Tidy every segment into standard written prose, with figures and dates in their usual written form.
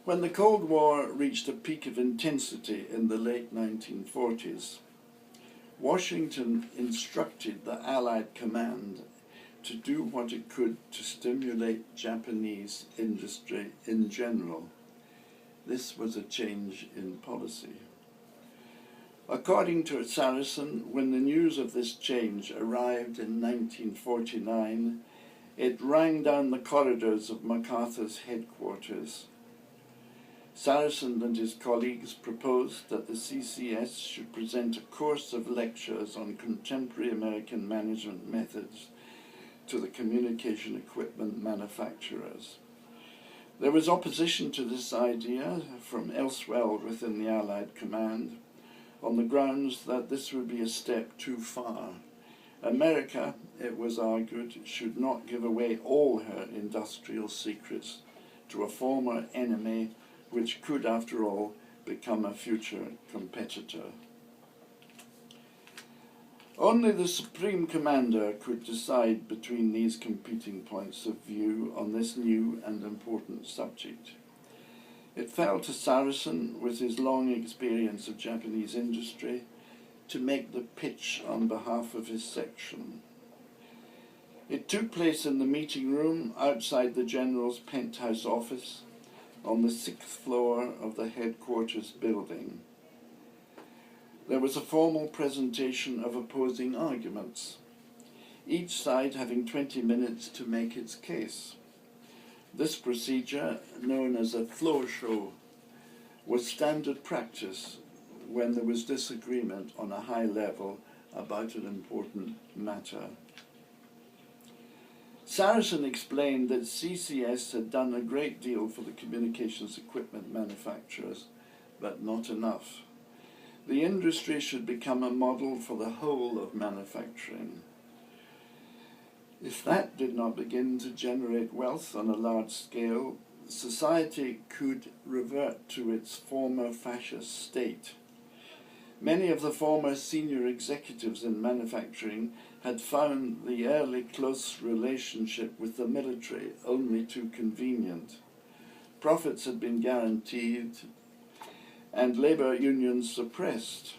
When the Cold War reached a peak of intensity in the late 1940s, Washington instructed the Allied command to do what it could to stimulate Japanese industry in general. This was a change in policy. According to Saracen, when the news of this change arrived in 1949, it rang down the corridors of MacArthur's headquarters. Saracen and his colleagues proposed that the CCS should present a course of lectures on contemporary American management methods to the communication equipment manufacturers. There was opposition to this idea from elsewhere within the Allied command on the grounds that this would be a step too far. America, it was argued, should not give away all her industrial secrets to a former enemy which could, after all, become a future competitor. Only the Supreme Commander could decide between these competing points of view on this new and important subject. It fell to Saracen, with his long experience of Japanese industry, to make the pitch on behalf of his section. It took place in the meeting room outside the General's penthouse office on the 6th floor of the headquarters building. There was a formal presentation of opposing arguments, each side having 20 minutes to make its case. This procedure, known as a floor show, was standard practice when there was disagreement on a high level about an important matter. Saracen explained that CCS had done a great deal for the communications equipment manufacturers, but not enough. The industry should become a model for the whole of manufacturing. If that did not begin to generate wealth on a large scale, society could revert to its former fascist state. Many of the former senior executives in manufacturing had found the early close relationship with the military only too convenient. Profits had been guaranteed and labour unions suppressed.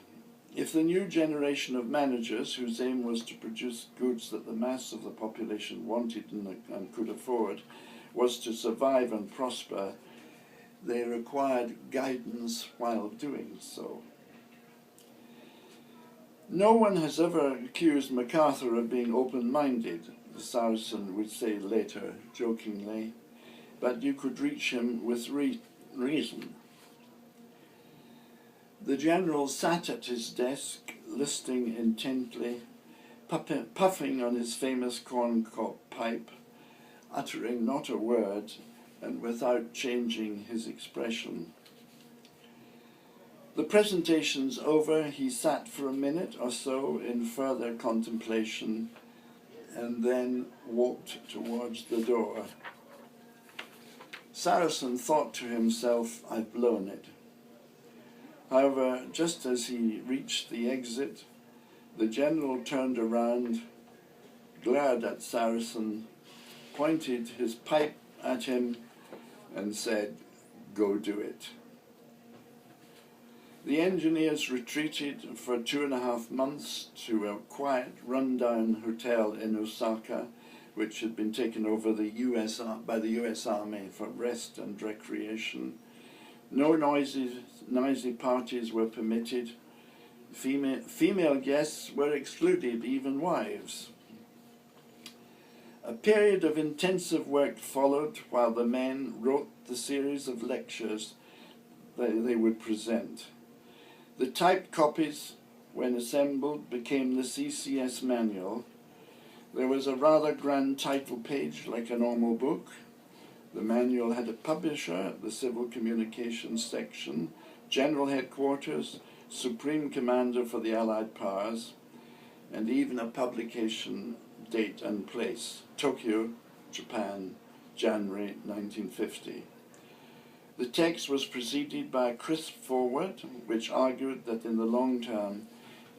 If the new generation of managers, whose aim was to produce goods that the mass of the population wanted and could afford, was to survive and prosper, they required guidance while doing so. No one has ever accused MacArthur of being open-minded, Saracen would say later, jokingly, but you could reach him with reason. The General sat at his desk, listening intently, puffing on his famous corncob pipe, uttering not a word, and without changing his expression. The presentations over, he sat for a minute or so in further contemplation, and then walked towards the door. Saracen thought to himself, "I've blown it." However, just as he reached the exit, the General turned around, glared at Saracen, pointed his pipe at him, and said, "Go do it." The engineers retreated for 2.5 months to a quiet, run-down hotel in Osaka, which had been taken over by the US Army for rest and recreation. No noisy parties were permitted. Female guests were excluded, even wives. A period of intensive work followed while the men wrote the series of lectures that they would present. The typed copies, when assembled, became the CCS manual. There was a rather grand title page, like a normal book. The manual had a publisher, the Civil Communications Section, General Headquarters, Supreme Commander for the Allied Powers, and even a publication date and place, Tokyo, Japan, January 1950. The text was preceded by a crisp foreword, which argued that in the long term,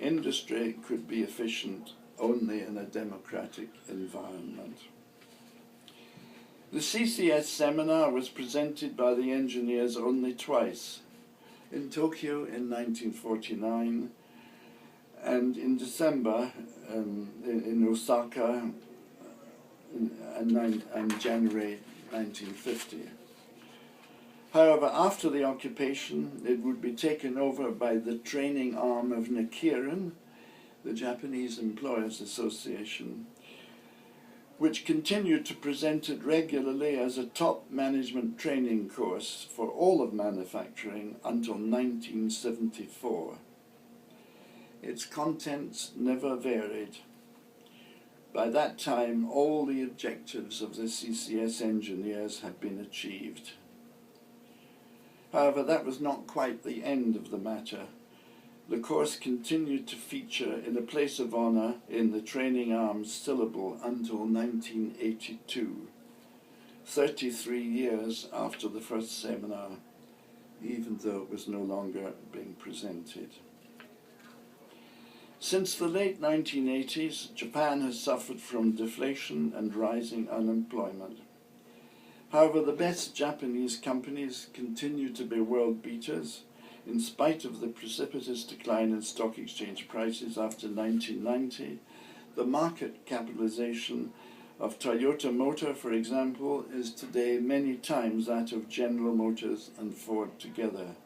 industry could be efficient only in a democratic environment. The CCS seminar was presented by the engineers only twice, in Tokyo in 1949 and in December in Osaka in January 1950. However, after the occupation, it would be taken over by the training arm of Nikiren, the Japanese Employers Association, which continued to present it regularly as a top management training course for all of manufacturing until 1974. Its contents never varied. By that time, all the objectives of the CCS engineers had been achieved. However, that was not quite the end of the matter. The course continued to feature in a place of honour in the training arm's syllable until 1982, 33 years after the first seminar, even though it was no longer being presented. Since the late 1980s, Japan has suffered from deflation and rising unemployment. However, the best Japanese companies continue to be world beaters, in spite of the precipitous decline in stock exchange prices after 1990. The market capitalization of Toyota Motor, for example, is today many times that of General Motors and Ford together.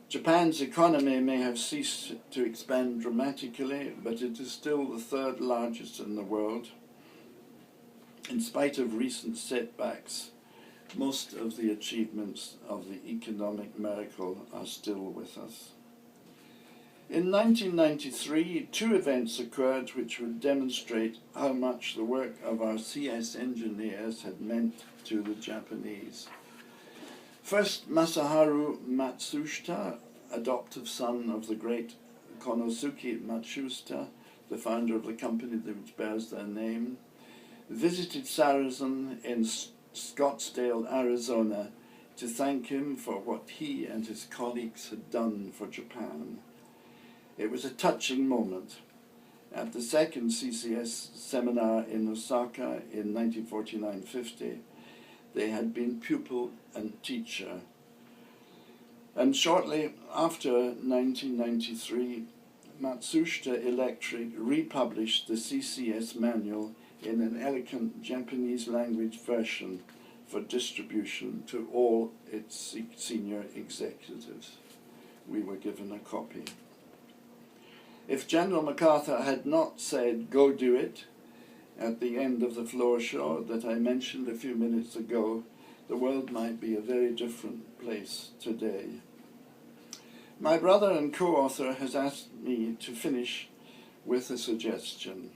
Japan's economy may have ceased to expand dramatically, but it is still the third largest in the world. In spite of recent setbacks, most of the achievements of the economic miracle are still with us. In 1993, two events occurred which would demonstrate how much the work of our CS engineers had meant to the Japanese. First, Masaharu Matsushita, adoptive son of the great Konosuke Matsushita, the founder of the company which bears their name, visited Sarrazin in Scottsdale, Arizona, to thank him for what he and his colleagues had done for Japan. It was a touching moment. At the second CCS seminar in Osaka in 1949-50, they had been pupil and teacher. And shortly after 1993, Matsushita Electric republished the CCS manual in an elegant Japanese language version for distribution to all its senior executives. We were given a copy. If General MacArthur had not said, "Go do it," at the end of the floor show that I mentioned a few minutes ago, the world might be a very different place today. My brother and co-author has asked me to finish with a suggestion.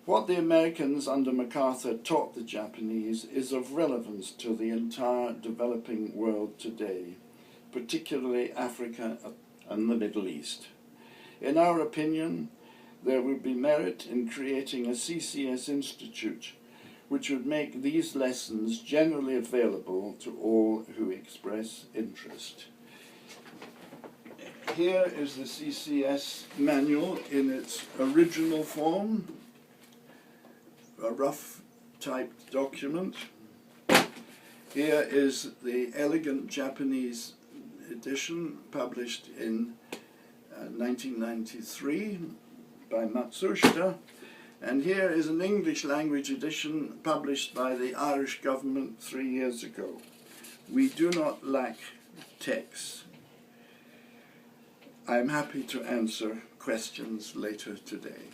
What the Americans under MacArthur taught the Japanese is of relevance to the entire developing world today, particularly Africa and the Middle East. In our opinion, there would be merit in creating a CCS institute which would make these lessons generally available to all who express interest. Here is the CCS manual in its original form, a rough typed document. Here is the elegant Japanese edition published in 1993 by Matsushita, and here is an English language edition published by the Irish government 3 years ago. We do not lack texts. I'm happy to answer questions later today.